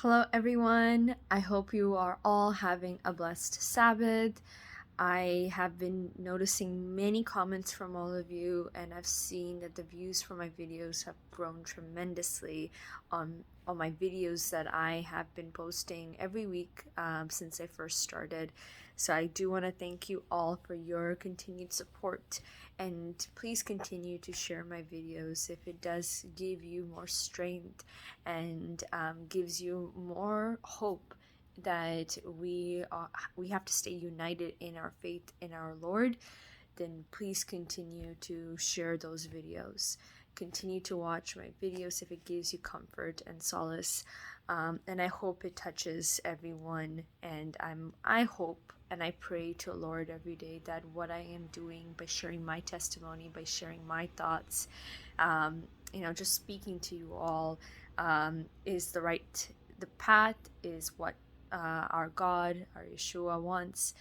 Hello, everyone. I hope you are all having a blessed Sabbath. I have been noticing many comments from all of you, and I've seen that the views for my videos have grown tremendously on my videos that I have been posting every week since I first started. So I do want to thank you all for your continued support, and please continue to share my videos if it does give you more strength and gives you more hope that we have to stay united in our faith in our Lord. Then please continue to share those videos. Continue to watch my videos if it gives you comfort and solace. And I hope it touches everyone. And I hope and I pray to the Lord every day that what I am doing by sharing my testimony, by sharing my thoughts, just speaking to you all, is the path is what our God, our Yeshua wants,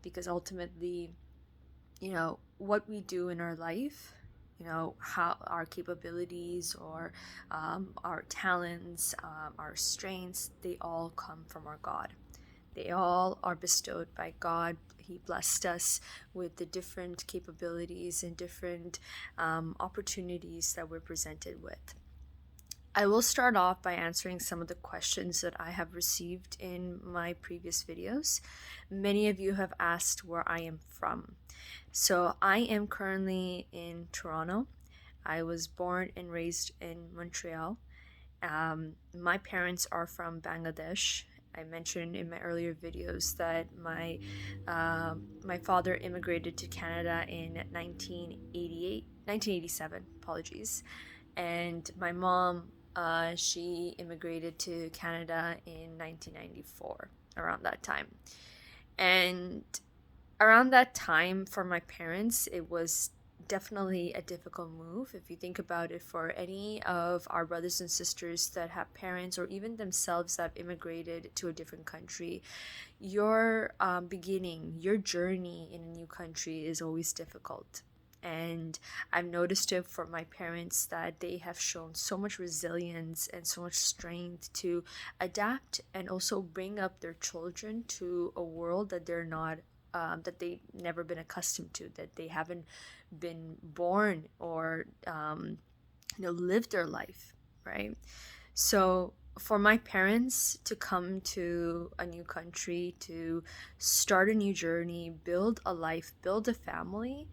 because ultimately, what we do in our life, how our capabilities or our talents, our strengths, they all come from our God. They all are bestowed by God. He blessed us with the different capabilities and different opportunities that we're presented with. I will start off by answering some of the questions that I have received in my previous videos. Many of you have asked where I am from. So I am currently in Toronto. I was born and raised in Montreal. My parents are from Bangladesh. I mentioned in my earlier videos that my father immigrated to Canada in 1987, apologies, and my mom, she immigrated to Canada in 1994, around that time. And around that time, for my parents, it was definitely a difficult move. If you think about it, for any of our brothers and sisters that have parents or even themselves that have immigrated to a different country, your your journey in a new country is always difficult. And I've noticed it for my parents that they have shown so much resilience and so much strength to adapt and also bring up their children to a world that they're not that they've never been accustomed to, that they haven't been born or lived their life, right? So for my parents to come to a new country, to start a new journey, build a life, build a family,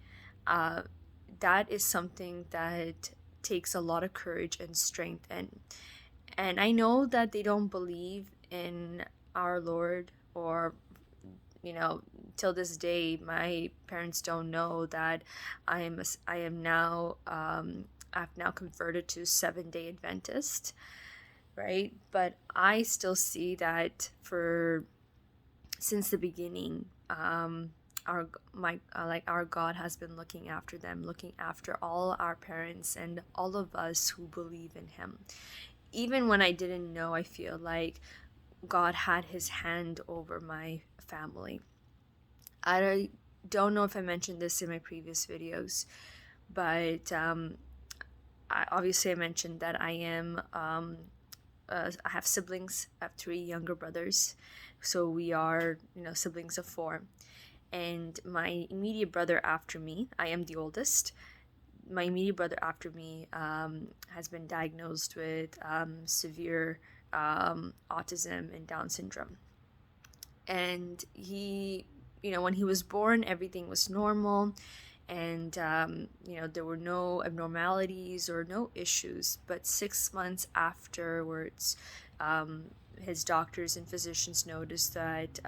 uh, that is something that takes a lot of courage and strength. And I know that they don't believe in our Lord, or till this day, my parents don't know that I am now I've now converted to 7-day Adventist, right? But I still see that for since the beginning, our God has been looking after them, looking after all our parents and all of us who believe in Him. Even when I didn't know, I feel like God had His hand over my family. I don't know if I mentioned this in my previous videos, but I mentioned that I have siblings. I have 3 younger brothers, so we are, siblings of 4. And my immediate brother after me, I am the oldest. My immediate brother after me has been diagnosed with severe autism and Down syndrome. And he, when he was born, everything was normal, and there were no abnormalities or no issues. But 6 months afterwards, his doctors and physicians noticed that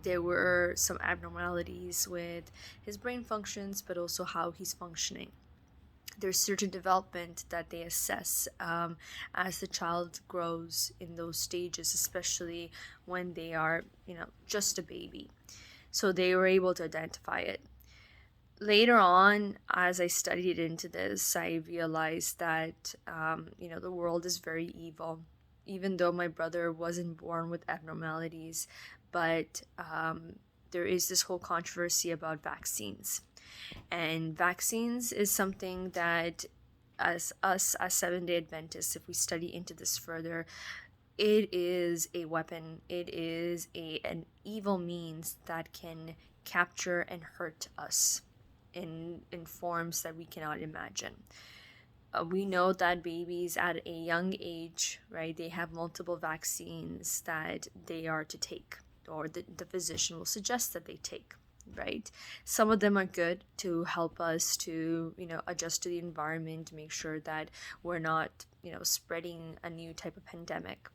there were some abnormalities with his brain functions, but also how he's functioning. There's certain development that they assess as the child grows in those stages, especially when they are, just a baby. So they were able to identify it. Later on, as I studied into this, I realized that, the world is very evil. Even though my brother wasn't born with abnormalities, but there is this whole controversy about vaccines. And vaccines is something that as us as Seventh-day Adventists, if we study into this further, it is a weapon. It is an evil means that can capture and hurt us in forms that we cannot imagine. We know that babies at a young age, right, they have multiple vaccines that they are to take, or the physician will suggest that they take, right? Some of them are good to help us to, adjust to the environment, make sure that we're not, spreading a new type of pandemic.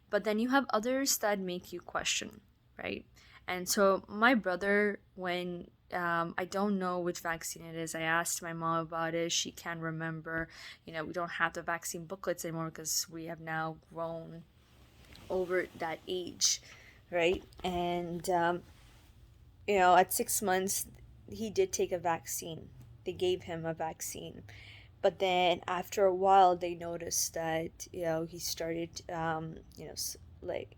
But then you have others that make you question, right? And so my brother, when I don't know which vaccine it is. I asked my mom about it. She can't remember. We don't have the vaccine booklets anymore because we have now grown over that age, right? And, at 6 months, he did take a vaccine. They gave him a vaccine. But then after a while, they noticed that, he started, like,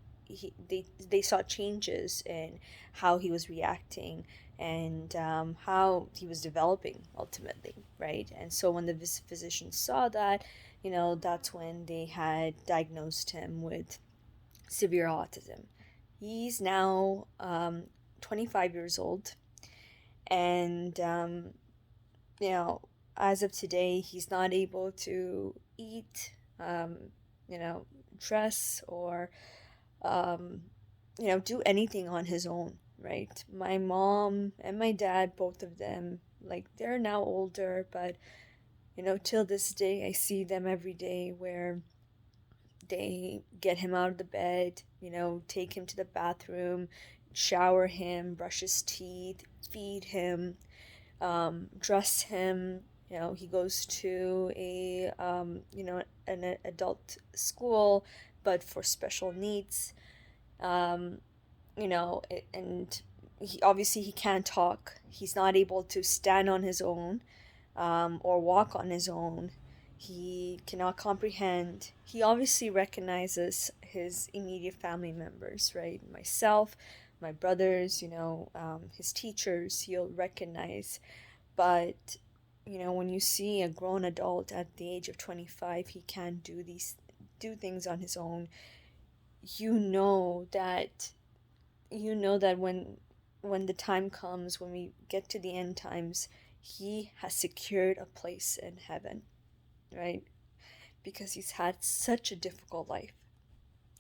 they saw changes in how he was reacting and how he was developing ultimately, right? And so when the physician saw that, that's when they had diagnosed him with severe autism. He's now 25 years old, and as of today, he's not able to eat, you know, dress, or do anything on his own, right? My mom and my dad, both of them, like, they're now older, but till this day, I see them every day where they get him out of the bed, take him to the bathroom, shower him, brush his teeth, feed him, dress him. He goes to an adult school, but for special needs. And he can't talk. He's not able to stand on his own, or walk on his own. He cannot comprehend. He obviously recognizes his immediate family members, right? Myself, my brothers, his teachers, he'll recognize. But, when you see a grown adult at the age of 25, he can't do things on his own. You know that when the time comes, when we get to the end times, he has secured a place in heaven, right? Because he's had such a difficult life,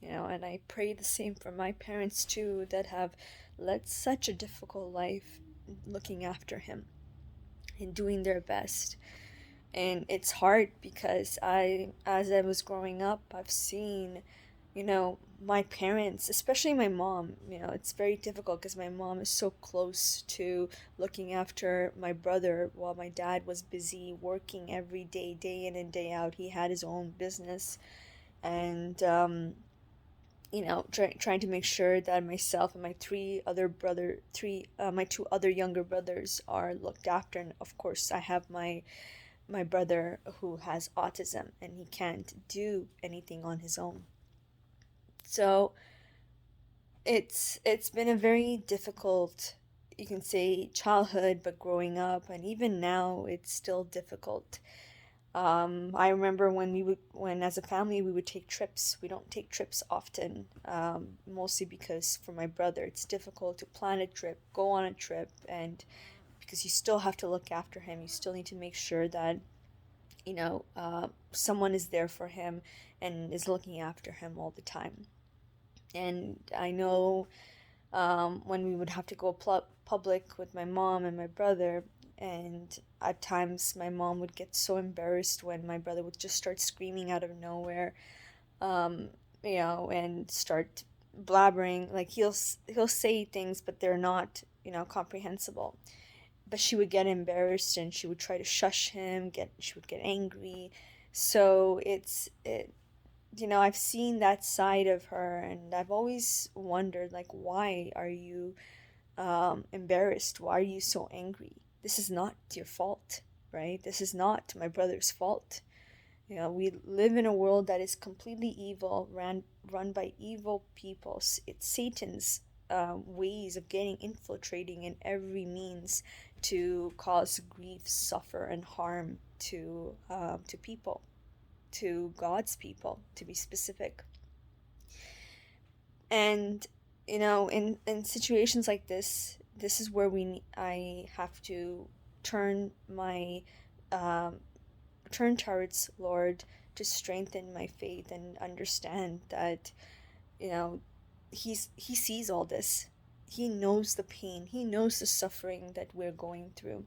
and I pray the same for my parents too, that have led such a difficult life, looking after him and doing their best. And it's hard because as I was growing up, I've seen, my parents, especially my mom, it's very difficult because my mom is so close to looking after my brother while my dad was busy working every day, day in and day out. He had his own business, and, trying to make sure that myself and my my two other younger brothers are looked after. And of course, I have my brother who has autism and he can't do anything on his own. So it's been a very difficult, you can say, childhood, but growing up, and even now it's still difficult. I remember when as a family we would take trips. We don't take trips often, mostly because for my brother it's difficult to plan a trip, go on a trip, and because you still have to look after him, you still need to make sure that someone is there for him and is looking after him all the time. And I know when we would have to go public with my mom and my brother, and at times my mom would get so embarrassed when my brother would just start screaming out of nowhere, and start blabbering. Like, he'll say things, but they're not, comprehensible. But she would get embarrassed and she would try to shush him, she would get angry. So I've seen that side of her, and I've always wondered, like, why are you embarrassed? Why are you so angry? This is not your fault, right? This is not my brother's fault. We live in a world that is completely evil, run by evil people. It's Satan's ways of infiltrating in every means to cause grief, suffer, and harm to people, to God's people, to be specific. And in situations like this is where I have to turn my um, turn towards Lord to strengthen my faith and understand that you know he sees all this. He knows the pain, he knows the suffering that we're going through.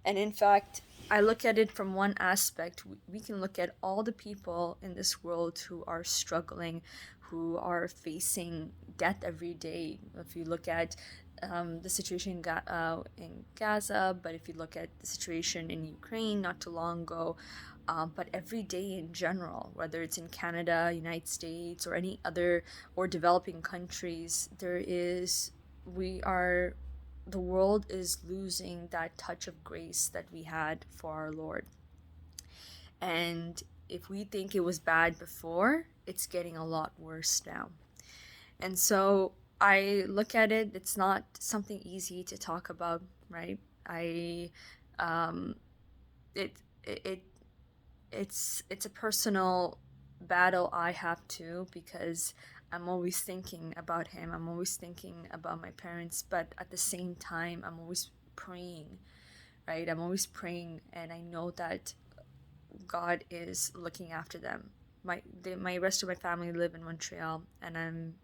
And in fact, I look at it from one aspect. We can look at all the people in this world who are struggling, who are facing death every day. If you look at the situation in Gaza, but if you look at the situation in Ukraine not too long ago, but every day in general, whether it's in Canada, United States, or any other or developing countries, we are the world is losing that touch of grace that we had for our Lord. And if we think it was bad before, it's getting a lot worse now. And so I look at it, it's not something easy to talk about, right? It, it, it's a personal battle I have too, because I'm always thinking about him. I'm always thinking about my parents, but at the same time, I'm always praying, right? I'm always praying, and I know that God is looking after them. My rest of my family live in Montreal, and I'm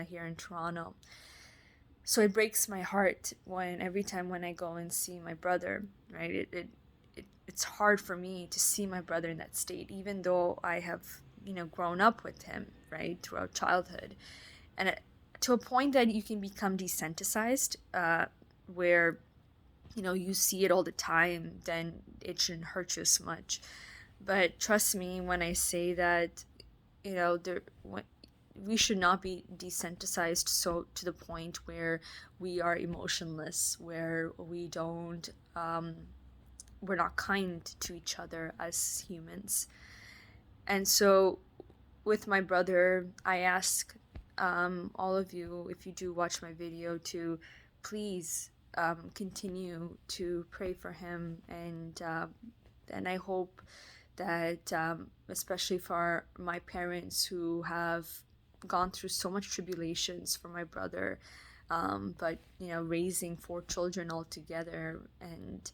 here in Toronto. So it breaks my heart every time when I go and see my brother, right? It's hard for me to see my brother in that state, even though I have grown up with him, right, throughout childhood. And to a point that you can become desensitized, where you see it all the time, then it shouldn't hurt you as much. But trust me when I say that we should not be desensitized so to the point where we are emotionless, where we're not kind to each other as humans. And so with my brother, I ask all of you, if you do watch my video, to please continue to pray for him. And I hope that especially for my parents who have gone through so much tribulations for my brother, but raising 4 children all together, and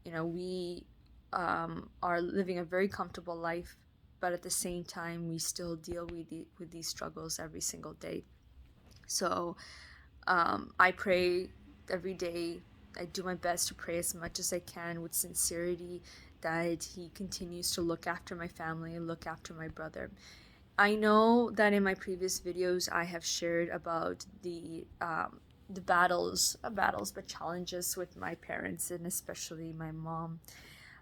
we are living a very comfortable life, but at the same time we still deal with these struggles every single day. So I pray every day. I do my best to pray as much as I can with sincerity, that he continues to look after my family, look after my brother. I know that in my previous videos I have shared about the battles, but challenges with my parents, and especially my mom,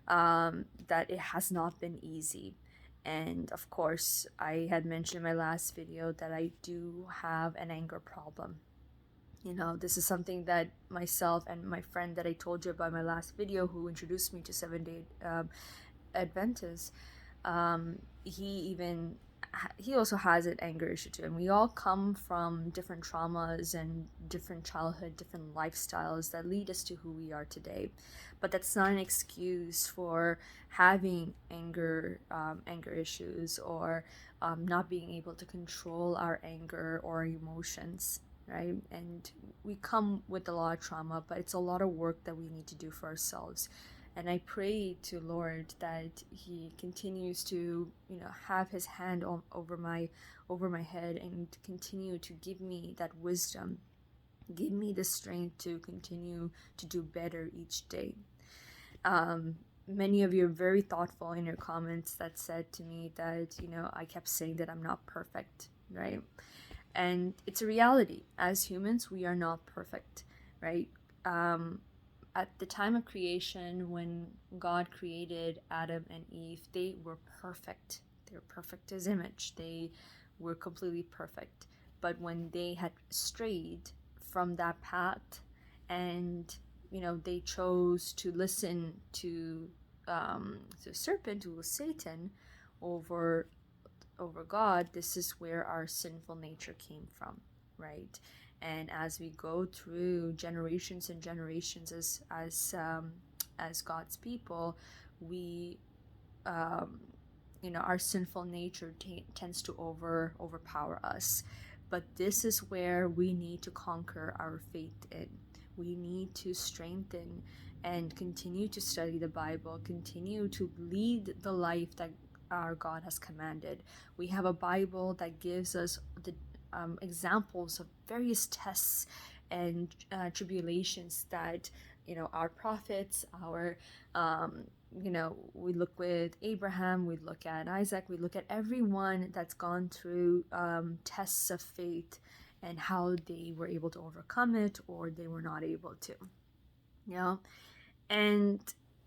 that it has not been easy. And of course, I had mentioned in my last video that I do have an anger problem. This is something that myself and my friend that I told you about in my last video, who introduced me to Seventh-day Adventist, he also has an anger issue too. And we all come from different traumas and different childhood, different lifestyles that lead us to who we are today. But that's not an excuse for having anger issues, or not being able to control our anger or emotions, right? And we come with a lot of trauma, but it's a lot of work that we need to do for ourselves. And I pray to Lord that he continues to have his hand over my head, and continue to give me that wisdom, give me the strength to continue to do better each day. Many of you are very thoughtful in your comments that said to me that I kept saying that I'm not perfect, right? And it's a reality. As humans, we are not perfect, right? At the time of creation, when God created Adam and Eve, they were perfect. They were perfect as image. They were completely perfect. But when they had strayed from that path, and they chose to listen to the serpent, who was Satan, over God, this is where our sinful nature came from, right? And as we go through generations and generations as God's people, we our sinful nature tends to overpower us. But this is where we need to conquer our faith in. We need to strengthen and continue to study the Bible, continue to lead the life that our God has commanded. We have a Bible that gives us the examples of various tests and tribulations that our prophets, our we look with Abraham, we look at Isaac, we look at everyone that's gone through tests of faith and how they were able to overcome it or they were not able to. And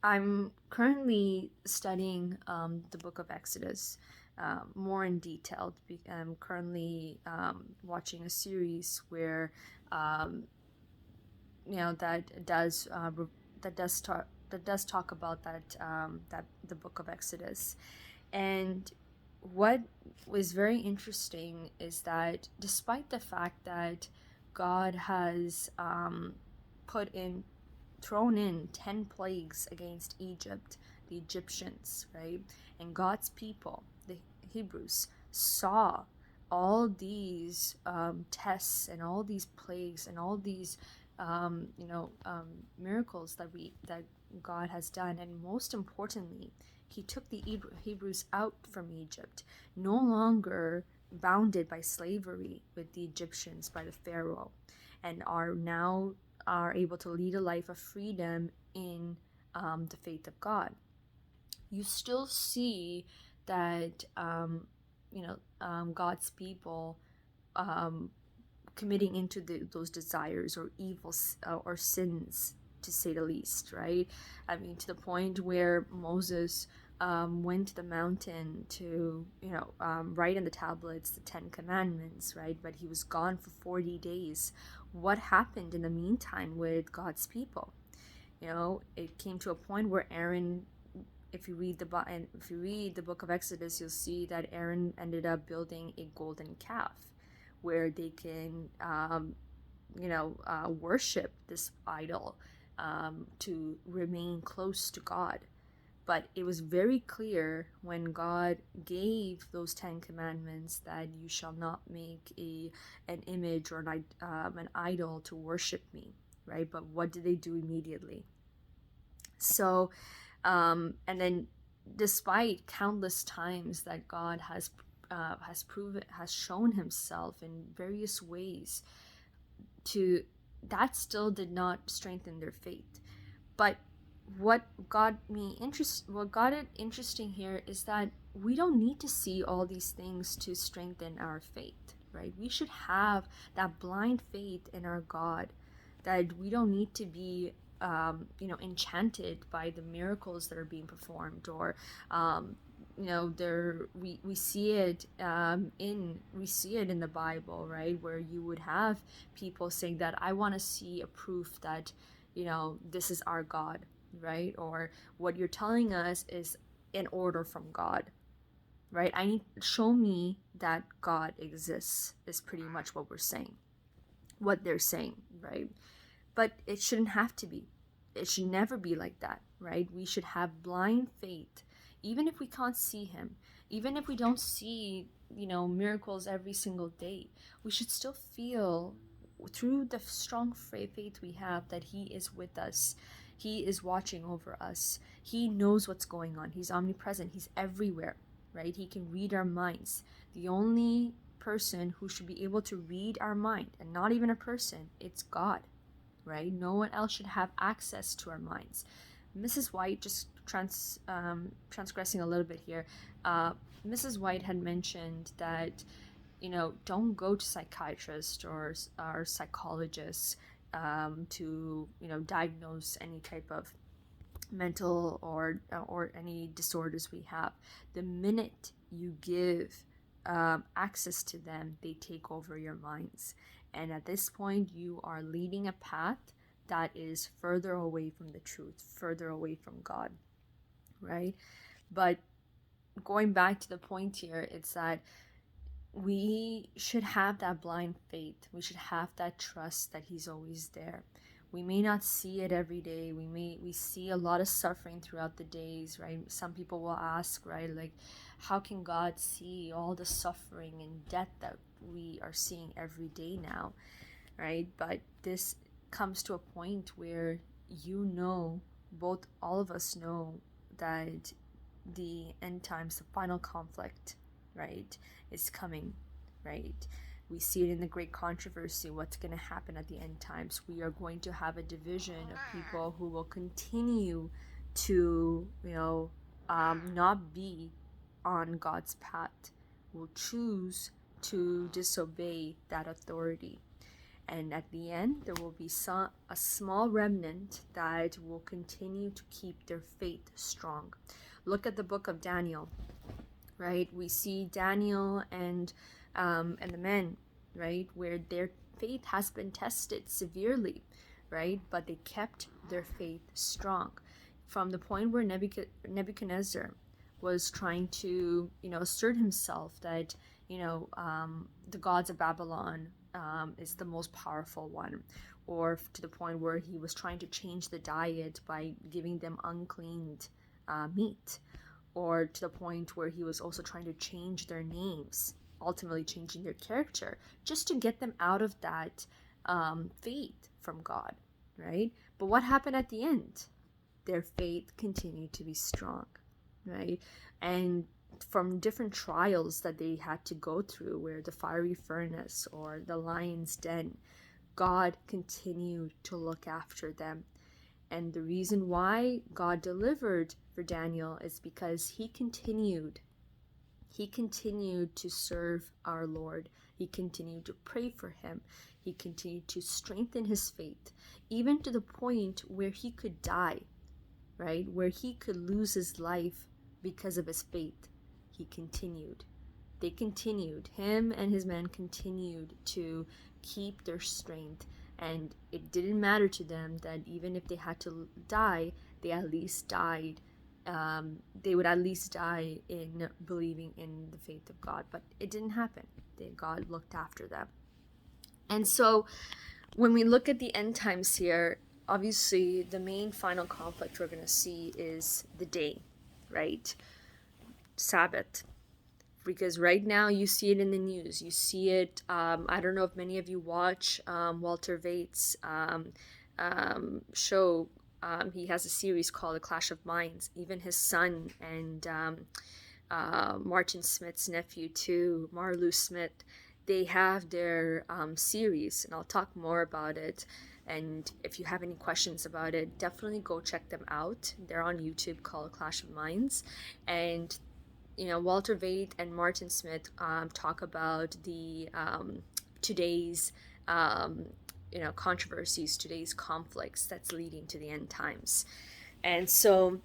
I'm currently studying the book of Exodus more in detail. I'm currently watching a series where that does talk about that the book of Exodus. And what was very interesting is that despite the fact that God has thrown in 10 plagues against Egypt, the Egyptians, right? And God's people, the Hebrews, saw all these tests and all these plagues and all these miracles that God has done. And most importantly, he took the Hebrews out from Egypt, no longer bounded by slavery with the Egyptians, by the Pharaoh, and are able to lead a life of freedom in the faith of God. You still see that God's people committing into those desires or evils or sins, to say the least, right? I mean, to the point where Moses went to the mountain to write in the tablets the 10 Commandments, right? But he was gone for 40 days. What happened in the meantime with God's people? It came to a point where Aaron, if you read the book of Exodus, you'll see that Aaron ended up building a golden calf where they can worship this idol to remain close to God. But it was very clear when God gave those 10 commandments that you shall not make an image or an idol to worship me, right? But what did they do immediately? So, and then despite countless times that God has shown himself in various ways, that still did not strengthen their faith. But what got it interesting here is that we don't need to see all these things to strengthen our faith, right? We should have that blind faith in our God, that we don't need to be enchanted by the miracles that are being performed, or we see it in the Bible, right, where you would have people saying that I want to see a proof that this is our God, right? Or what you're telling us is an order from God, right? Show me that God exists, is pretty much what they're saying, right? But it shouldn't have to be. It should never be like that, right? We should have blind faith, even if we can't see him, even if we don't see, miracles every single day. We should still feel through the strong faith we have that he is with us. He is watching over us. He knows what's going on. He's omnipresent. He's everywhere, right? He can read our minds. The only person who should be able to read our mind, and not even a person, it's God, right? No one else should have access to our minds. Mrs. White, just transgressing a little bit here, Mrs. White had mentioned that don't go to psychiatrists or psychologists to diagnose any type of mental or any disorders we have. The minute you give access to them, they take over your minds, and at this point you are leading a path that is further away from the truth, further away from God, right? But going back to the point here, it's that we should have that blind faith. We should have that trust that he's always there. We may not see it every day. We see a lot of suffering throughout the days, right? Some people will ask, right, like, how can God see all the suffering and death that we are seeing every day now, right? But this comes to a point where both all of us know that the end times, the final conflict, right, is coming, right? We see it in the great controversy, what's going to happen at the end times. We are going to have a division of people who will continue to, not be on God's path, will choose to disobey that authority. And at the end, there will be a small remnant that will continue to keep their faith strong. Look at the book of Daniel, right? We see Daniel and the men, right, where their faith has been tested severely, right? But they kept their faith strong. From the point where Nebuchadnezzar was trying to, assert himself that, the gods of Babylon is the most powerful one, or to the point where he was trying to change the diet by giving them uncleaned meat, or to the point where he was also trying to change their names, ultimately changing their character, just to get them out of that faith from God, right? But what happened at the end? Their faith continued to be strong, right? And from different trials that they had to go through, where the fiery furnace or the lion's den, God continued to look after them. And the reason why God delivered for Daniel is because he continued to serve our Lord. He continued to pray for him. He continued to strengthen his faith, even to the point where he could die, right? Where he could lose his life because of his faith. He continued. They continued. Him and his men continued to keep their strength. And it didn't matter to them that even if they had to die, they at least died. They would at least die in believing in the faith of God. But it didn't happen. God looked after them. And so when we look at the end times here, obviously the main final conflict we're going to see is the day, right? Sabbath. Because right now you see it in the news. You see it, I don't know if many of you watch Walter Vate's show. He has a series called The Clash of Minds. Even his son and Martin Smith's nephew too, Marlou Smith, they have their series, and I'll talk more about it. And if you have any questions about it, definitely go check them out. They're on YouTube, called Clash of Minds. And Walter Vate and Martin Smith talk about the today's controversies, today's conflicts that's leading to the end times. And so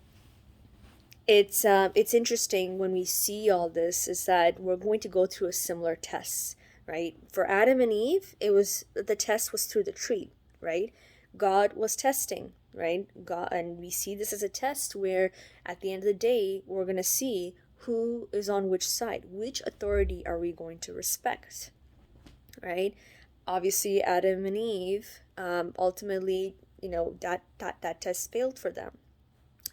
it's interesting when we see all this, is that we're going to go through a similar test, right? For Adam and Eve, the test was through the tree, right? God was testing, right? God, and we see this as a test where at the end of the day, we're going to see who is on which side, which authority are we going to respect, right? Obviously, Adam and Eve, ultimately, that test failed for them.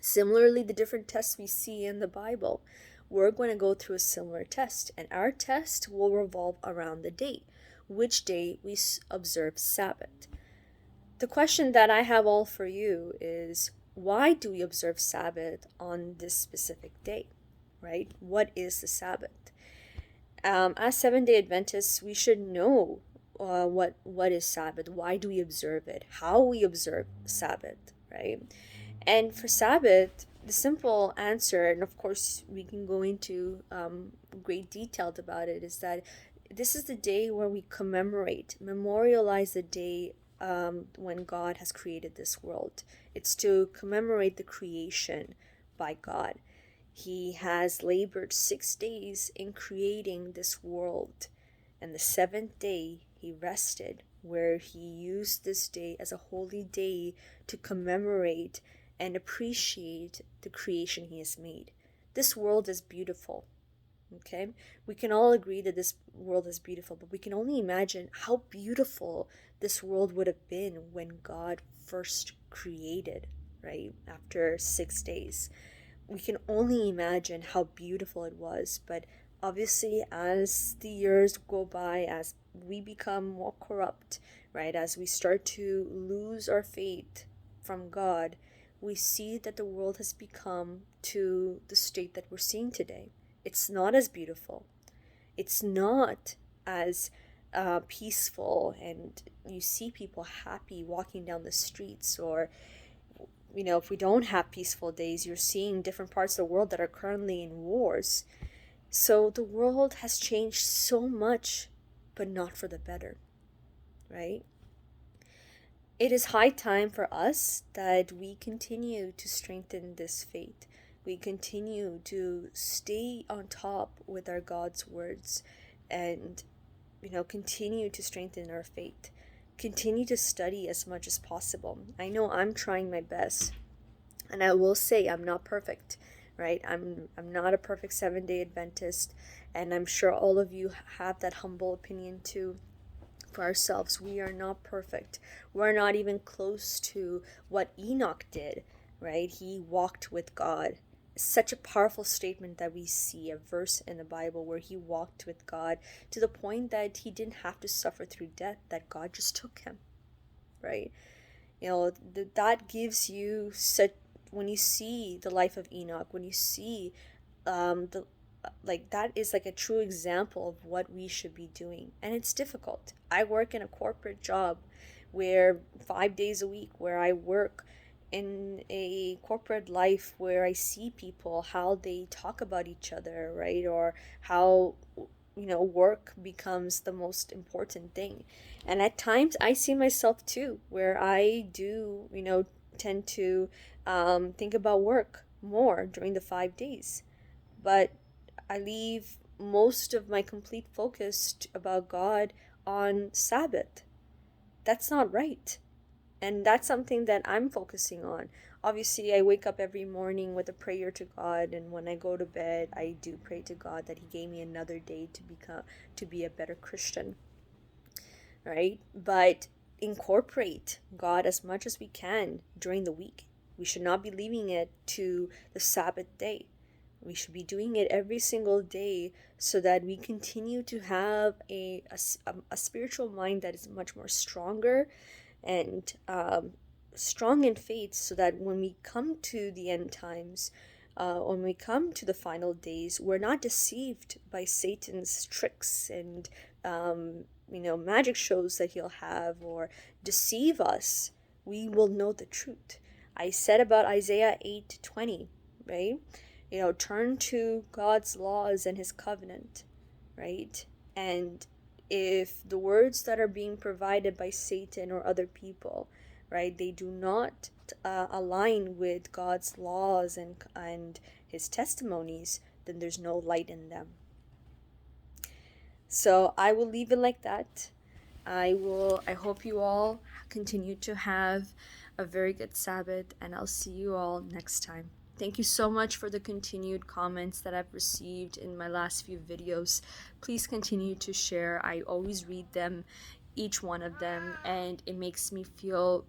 Similarly, the different tests we see in the Bible, we're going to go through a similar test, and our test will revolve around the date, which day we observe Sabbath. The question that I have all for you is, why do we observe Sabbath on this specific day, right? What is the Sabbath? As Seventh-day Adventists, we should know what is Sabbath, why do we observe it, how we observe Sabbath, right? And for Sabbath, the simple answer, and of course we can go into great detail about it, is that this is the day where we memorialize the day when God has created this world. It's to commemorate the creation by God. He has labored 6 days in creating this world, and the seventh day he rested, where he used this day as a holy day to commemorate and appreciate the creation he has made. This world is beautiful. Okay, we can all agree that this world is beautiful, but we can only imagine how beautiful this world would have been when God first created, right? After 6 days. We can only imagine how beautiful it was, but obviously, as the years go by, as we become more corrupt, right, as we start to lose our faith from God, we see that the world has become to the state that we're seeing today. It's not as beautiful. It's not as peaceful, and you see people happy walking down the streets, or if we don't have peaceful days, you're seeing different parts of the world that are currently in wars. So the world has changed so much, but not for the better, right? It is high time for us that we continue to strengthen this faith. We continue to stay on top with our God's words, and continue to strengthen our faith. Continue to study as much as possible. I know I'm trying my best, and I will say I'm not perfect, right? I'm not a perfect 7-day Adventist, and I'm sure all of you have that humble opinion too. For ourselves, we are not perfect. We're not even close to what Enoch did, right? He walked with God. Such a powerful statement that we see a verse in the Bible where he walked with God to the point that he didn't have to suffer through death, that God just took him, right? That gives you such, when you see the life of Enoch, when you see the like, that is like a true example of what we should be doing. And it's difficult. I work in a corporate job where 5 days a week, where I work in a corporate life where I see people, how they talk about each other, right? Or how work becomes the most important thing. And at times I see myself too, where I do tend to think about work more during the 5 days, but I leave most of my complete focus about God on Sabbath. That's not right. And that's something that I'm focusing on. Obviously, I wake up every morning with a prayer to God, and when I go to bed, I do pray to God that He gave me another day to be a better Christian, right? But incorporate God as much as we can during the week. We should not be leaving it to the Sabbath day. We should be doing it every single day so that we continue to have a spiritual mind that is much more stronger and strong in faith, so that when we come to the end times, when we come to the final days, we're not deceived by Satan's tricks and magic shows that he'll have or deceive us. We will know the truth. I said about Isaiah 8:20, right? Turn to God's laws and His covenant, right? And if the words that are being provided by Satan or other people, right, they do not align with God's laws and His testimonies, then there's no light in them. So I will leave it like that. I hope you all continue to have a very good Sabbath, and I'll see you all next time. Thank you so much for the continued comments that I've received in my last few videos. Please continue to share. I always read them, each one of them, and it makes me feel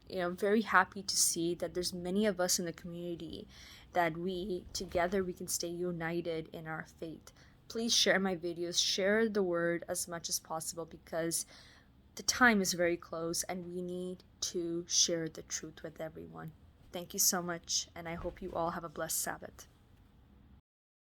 very happy to see that there's many of us in the community, that we together we can stay united in our faith. Please share my videos, share the word as much as possible, because the time is very close and we need to share the truth with everyone. Thank you so much, and I hope you all have a blessed Sabbath.